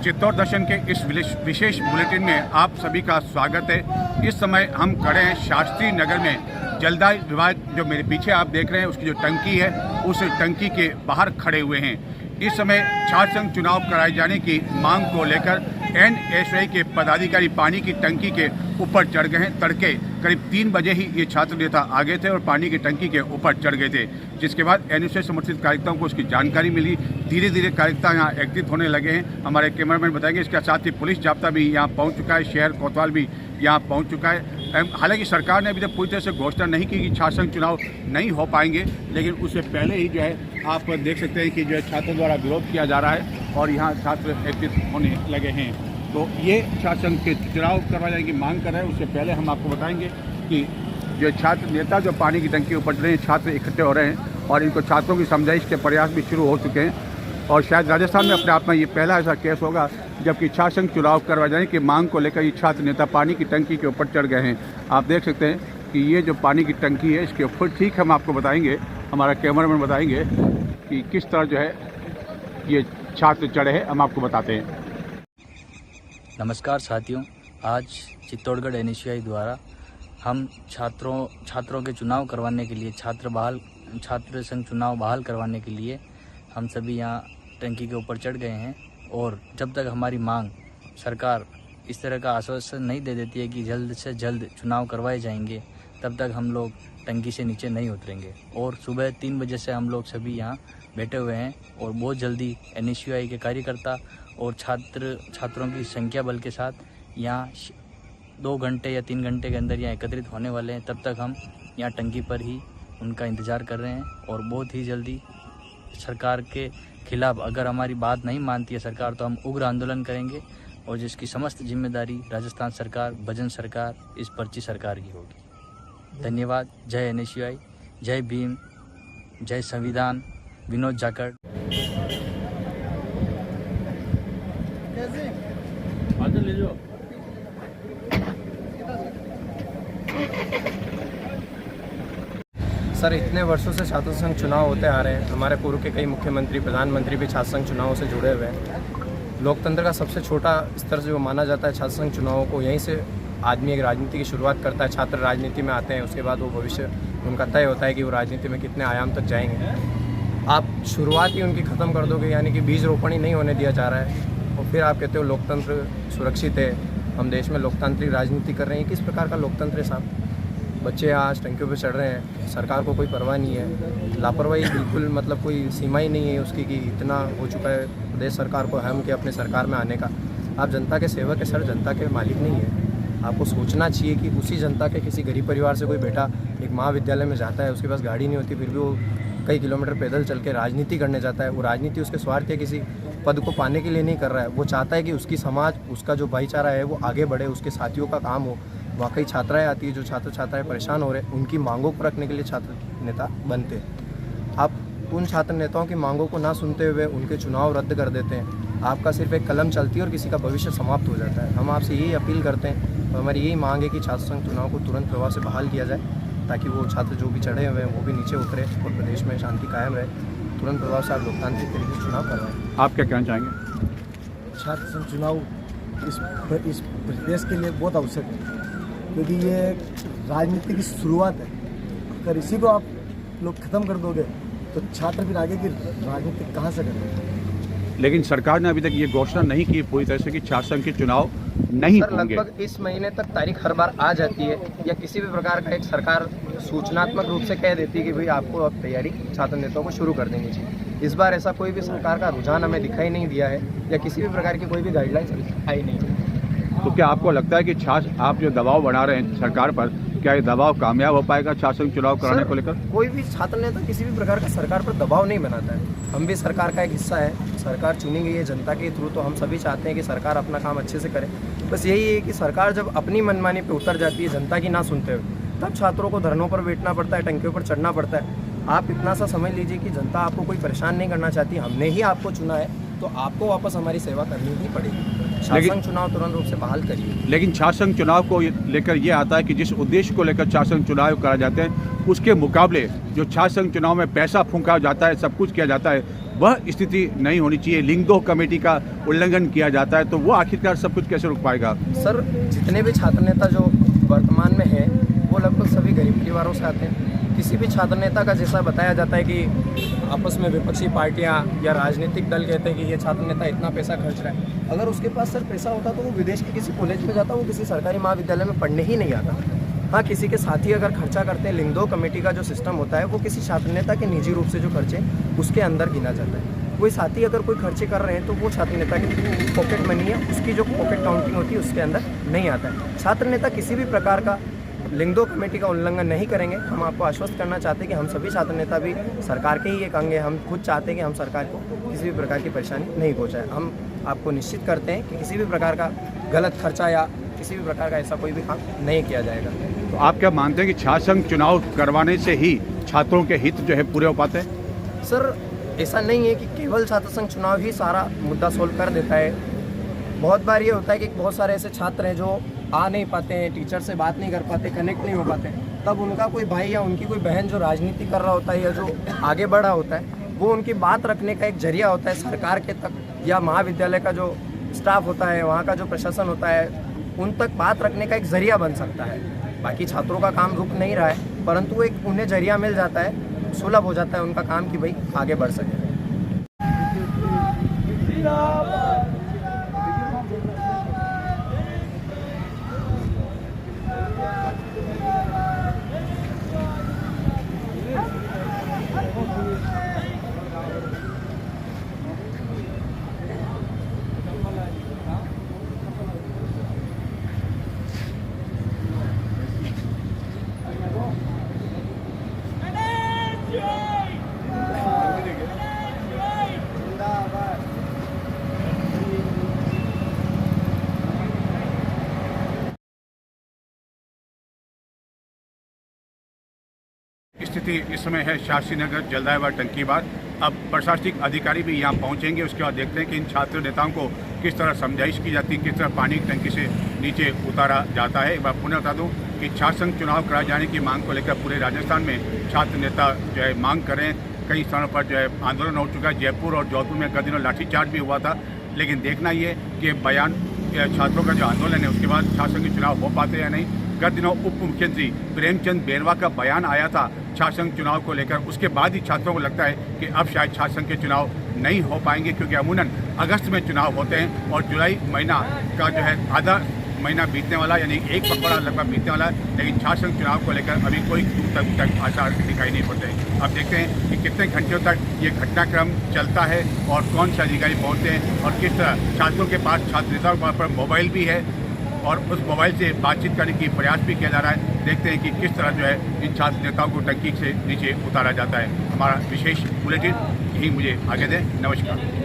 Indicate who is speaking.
Speaker 1: चित्तौड़ दर्शन के इस विशेष बुलेटिन में आप सभी का स्वागत है। इस समय हम खड़े हैं शास्त्री नगर में। जलदाय विभाग जो मेरे पीछे आप देख रहे हैं उसकी जो टंकी है उस टंकी के बाहर खड़े हुए हैं। इस समय छात्र संघ चुनाव कराए जाने की मांग को लेकर एनएसयूआई के पदाधिकारी पानी की टंकी के ऊपर चढ़ गए हैं। तड़के करीब 3 बजे ही ये छात्र नेता आगे थे और पानी की टंकी के ऊपर चढ़ गए थे, जिसके बाद एनएसयूआई समर्थित कार्यकर्ताओं को उसकी जानकारी मिली। धीरे धीरे कार्यकर्ता यहाँ एक्टिव होने लगे हैं। हमारे कैमरामैन बताएंगे। इसके साथ ही पुलिस जाब्ता भी यहाँ पहुँच चुका है, शहर कोतवाल भी यहाँ पहुँच चुका है। हालांकि सरकार ने अभी तक पूरी तरह से घोषणा नहीं की कि छात्र संघ चुनाव नहीं हो पाएंगे, लेकिन उससे पहले ही जो है आप देख सकते हैं कि जो है छात्रों द्वारा विरोध किया जा रहा है और यहाँ छात्र एक्टिव होने लगे हैं। तो ये छात्र संघ के चुनाव करवाए जाने की मांग कर रहे हैं। उससे पहले हम आपको बताएंगे कि जो छात्र नेता जो पानी की टंकी ऊपर चढ़े हैं, छात्र इकट्ठे हो रहे हैं और इनको छात्रों की समझाइश के प्रयास भी शुरू हो चुके हैं। और शायद राजस्थान में अपने आप में ये पहला ऐसा केस होगा जबकि छात्र संघ चुनाव करवाए जाने की मांग को लेकर ये छात्र नेता पानी की टंकी के ऊपर चढ़ गए हैं। आप देख सकते हैं कि ये जो पानी की टंकी है इसके ऊपर ठीक हम आपको बताएंगे, हमारा कैमरामैन बताएंगे कि किस तरह जो है ये छात्र चढ़े हैं। हम आपको बताते हैं।
Speaker 2: नमस्कार साथियों, आज चित्तौड़गढ़ एनएसयूआई द्वारा हम छात्रों के चुनाव करवाने के लिए छात्र संघ चुनाव बहाल करवाने के लिए हम सभी यहाँ टंकी के ऊपर चढ़ गए हैं। और जब तक हमारी मांग सरकार इस तरह का आश्वासन नहीं दे देती है कि जल्द से जल्द चुनाव करवाए जाएंगे, तब तक हम लोग टंकी से नीचे नहीं उतरेंगे। और सुबह 3 बजे से हम लोग सभी यहाँ बैठे हुए हैं और बहुत जल्दी एनएसयूआई के कार्यकर्ता और छात्रों की संख्या बल के साथ यहाँ 2 घंटे या 3 घंटे के अंदर यहाँ एकत्रित होने वाले हैं। तब तक हम यहाँ टंकी पर ही उनका इंतज़ार कर रहे हैं और बहुत ही जल्दी सरकार के खिलाफ अगर हमारी बात नहीं मानती है सरकार तो हम उग्र आंदोलन करेंगे और जिसकी समस्त जिम्मेदारी राजस्थान सरकार, भजन सरकार, इस पर्ची सरकार की होगी। धन्यवाद। जय एनएसयूआई, जय भीम, जय संविधान। विनोद जाखड़।
Speaker 3: सर, इतने वर्षों से छात्र संघ चुनाव होते आ रहे हैं। हमारे पूर्व के कई मुख्यमंत्री, प्रधानमंत्री भी छात्र संघ चुनावों से जुड़े हुए हैं। लोकतंत्र का सबसे छोटा स्तर जो माना जाता है छात्र संघ चुनावों को, यहीं से आदमी एक राजनीति की शुरुआत करता है। छात्र राजनीति में आते हैं, उसके बाद वो भविष्य उनका तय होता है कि वो राजनीति में कितने आयाम तक जाएंगे। आप शुरुआत ही उनकी ख़त्म कर दोगे, यानी कि बीज रोपण ही नहीं होने दिया जा रहा है और फिर आप कहते हो लोकतंत्र सुरक्षित है, हम देश में लोकतांत्रिक राजनीति कर रहे हैं। किस प्रकार का लोकतंत्र है साहब? बच्चे आज टंकियों पे चढ़ रहे हैं, सरकार को कोई परवाह नहीं है। लापरवाही बिल्कुल, मतलब कोई सीमा ही नहीं है उसकी कि इतना हो चुका है प्रदेश सरकार को हम कि अपने सरकार में आने का। आप जनता के सेवक है सर, जनता के मालिक नहीं है। आपको सोचना चाहिए कि उसी जनता के किसी गरीब परिवार से कोई बेटा एक महाविद्यालय में जाता है, उसके पास गाड़ी नहीं होती, फिर भी वो कई किलोमीटर पैदल चल के राजनीति करने जाता है। वो राजनीति उसके स्वार्थ या किसी पद को पाने के लिए नहीं कर रहा है। वो चाहता है कि उसकी समाज, उसका जो भाईचारा है वो आगे बढ़े, उसके साथियों का काम हो। वाकई छात्राएं आती है, जो छात्र छात्राएं परेशान हो रहे हैं, उनकी मांगों को रखने के लिए छात्र नेता बनते हैं। आप उन छात्र नेताओं की मांगों को ना सुनते हुए उनके चुनाव रद्द कर देते हैं। आपका सिर्फ एक कलम चलती है और किसी का भविष्य समाप्त हो जाता है। हम आपसे यही अपील करते हैं और हमारी यही मांग है कि छात्र संघ चुनाव को तुरंत प्रभाव से बहाल किया जाए, ताकि वो छात्र जो भी चढ़े हुए हैं वो भी नीचे उतरे और प्रदेश में शांति कायम रहे। तुरंत प्रभाव से आप लोकतांत्रिक तरीके से चुनाव करवाएं।
Speaker 1: आप क्या कहना चाहेंगे?
Speaker 4: छात्र संघ चुनाव इस प्रदेश के लिए बहुत आवश्यक है, क्योंकि ये राजनीति की शुरुआत है। अगर इसी को आप लोग ख़त्म कर दोगे तो छात्र फिर आगे की राजनीति कहाँ से करेंगे?
Speaker 1: लेकिन सरकार ने अभी तक ये घोषणा नहीं की पूरी तरह से कि छात्र संघ के चुनाव नहीं होंगे।
Speaker 3: लगभग इस महीने तक तारीख हर बार आ जाती है या किसी भी प्रकार का एक सरकार सूचनात्मक रूप से कह देती है कि भाई आपको अब तैयारी छात्र नेताओं को शुरू कर देनी चाहिए। इस बार ऐसा कोई भी सरकार का रुझान हमें दिखाई नहीं दिया है या किसी भी प्रकार की कोई भी गाइडलाइंस आई नहीं है।
Speaker 1: तो क्या आपको लगता है कि आप जो दबाव बना रहे हैं सरकार पर, क्या ये दबाव कामयाब हो पाएगा छात्र संघ चुनाव कराने को लेकर?
Speaker 3: कोई भी छात्र नेता किसी भी प्रकार का सरकार पर दबाव नहीं बनाता है। हम भी सरकार का एक हिस्सा है, सरकार चुनी गई है जनता के थ्रू, तो हम सभी चाहते हैं कि सरकार अपना काम अच्छे से करे। बस यही है कि सरकार जब अपनी मनमानी पे उतर जाती है जनता की ना सुनते हुए, तब छात्रों को धरनों पर बैठना पड़ता है, टंकियों पर चढ़ना पड़ता है। आप इतना सा समझ लीजिए कि जनता आपको कोई परेशान नहीं करना चाहती। हमने ही आपको चुना है तो आपको वापस हमारी सेवा करनी ही पड़ेगी। छात्र संघ चुनाव तुरंत रूप से बहाल करिए।
Speaker 1: लेकिन छात्र संघ चुनाव को लेकर ये आता है कि जिस उद्देश्य को लेकर छात्र संघ चुनाव कराए जाते हैं उसके मुकाबले जो छात्र संघ चुनाव में पैसा फूंका जाता है, सब कुछ किया जाता है, वह स्थिति नहीं होनी चाहिए। लिंग 2 कमेटी का उल्लंघन किया जाता है तो वो आखिरकार सब कुछ कैसे रोक पाएगा?
Speaker 3: सर, जितने भी छात्र नेता जो वर्तमान में हैं वो लगभग सभी गरीब परिवारों से आते हैं। किसी भी छात्र नेता का जैसा बताया जाता है कि आपस में विपक्षी पार्टियां या राजनीतिक दल कहते हैं कि ये छात्र नेता इतना पैसा खर्च रहा है, अगर उसके पास सर पैसा होता तो वो विदेश के किसी कॉलेज में जाता, वो किसी सरकारी महाविद्यालय में पढ़ने ही नहीं आता। हाँ, किसी के साथी अगर खर्चा करते हैं, लिंग 2 कमेटी का जो सिस्टम होता है वो किसी छात्र नेता के निजी रूप से जो खर्चे उसके अंदर गिना जाता है। कोई साथी अगर कोई खर्चे कर रहे हैं तो वो छात्र नेता की पॉकेट मनी है, उसकी जो पॉकेट काउंटिंग होती है उसके अंदर नहीं आता है। छात्र नेता किसी भी प्रकार का लिंग 2 कमेटी का उल्लंघन नहीं करेंगे। हम आपको आश्वस्त करना चाहते हैं कि हम सभी छात्र नेता भी सरकार के ही एक अंग हैं। हम खुद चाहते हैं कि हम सरकार को किसी भी प्रकार की परेशानी नहीं पहुंचाएं। हम आपको निश्चित करते हैं कि किसी भी प्रकार का गलत खर्चा या किसी भी प्रकार का ऐसा कोई भी काम नहीं किया जाएगा।
Speaker 1: तो आप क्या मानते हैं कि छात्र संघ चुनाव करवाने से ही छात्रों के हित जो है पूरे हो पाते हैं?
Speaker 3: सर, ऐसा नहीं है कि केवल छात्र संघ चुनाव ही सारा मुद्दा सोल्व कर देता है। बहुत बार ये होता है कि बहुत सारे ऐसे छात्र हैं जो आ नहीं पाते हैं, टीचर से बात नहीं कर पाते, कनेक्ट नहीं हो पाते, तब उनका कोई भाई या उनकी कोई बहन जो राजनीति कर रहा होता है या जो आगे बढ़ा होता है, वो उनकी बात रखने का एक जरिया होता है सरकार के तक, या महाविद्यालय का जो स्टाफ होता है, वहाँ का जो प्रशासन होता है, उन तक बात रखने का एक जरिया बन सकता है। बाकी छात्रों का काम रुक नहीं रहा है, परंतु एक उन्हें जरिया मिल जाता है, सुलभ हो जाता है उनका काम कि भाई आगे बढ़ सके।
Speaker 1: स्थिति इस समय है शास्त्री नगर जलदायवा टंकीबाद। अब प्रशासनिक अधिकारी भी यहाँ पहुँचेंगे, उसके बाद देखते हैं कि इन छात्र नेताओं को किस तरह समझाइश की जाती है, किस तरह पानी की टंकी से नीचे उतारा जाता है। एक बार पुनः बता दूँ कि छात्र संघ चुनाव कराए जाने की मांग को लेकर पूरे राजस्थान में छात्र नेता जो है मांग करें। कई स्थानों पर जो है आंदोलन हो चुका है। जयपुर और जोधपुर में गत दिनों लाठीचार्ज भी हुआ था। लेकिन देखना ये कि बयान छात्रों का जो आंदोलन है उसके बाद छात्र संघ के चुनाव हो पाते या नहीं। गत दिनों उप मुख्यमंत्री प्रेमचंद बेरवा का बयान आया था छात्र संघ चुनाव को लेकर, उसके बाद ही छात्रों को लगता है कि अब शायद छात्र संघ के चुनाव नहीं हो पाएंगे, क्योंकि अमूमन अगस्त में चुनाव होते हैं और जुलाई महीना का जो है आधा महीना बीतने वाला, यानी एक पखवाड़ा लगभग बीतने वाला है। लेकिन छात्र संघ चुनाव को लेकर अभी कोई दूर तक आसार दिखाई नहीं पड़ते। अब देखते हैं कि कितने घंटों तक ये घटनाक्रम चलता है और कौन से अधिकारी पहुँचते हैं और किस तरह छात्रों के पास, छात्र नेताओं के पास मोबाइल भी है और उस मोबाइल से बातचीत करने की प्रयास भी किया जा रहा है। देखते हैं कि किस तरह जो है इन छात्र नेताओं को टंकी से नीचे उतारा जाता है। हमारा विशेष बुलेटिन यही मुझे आगे दें। नमस्कार।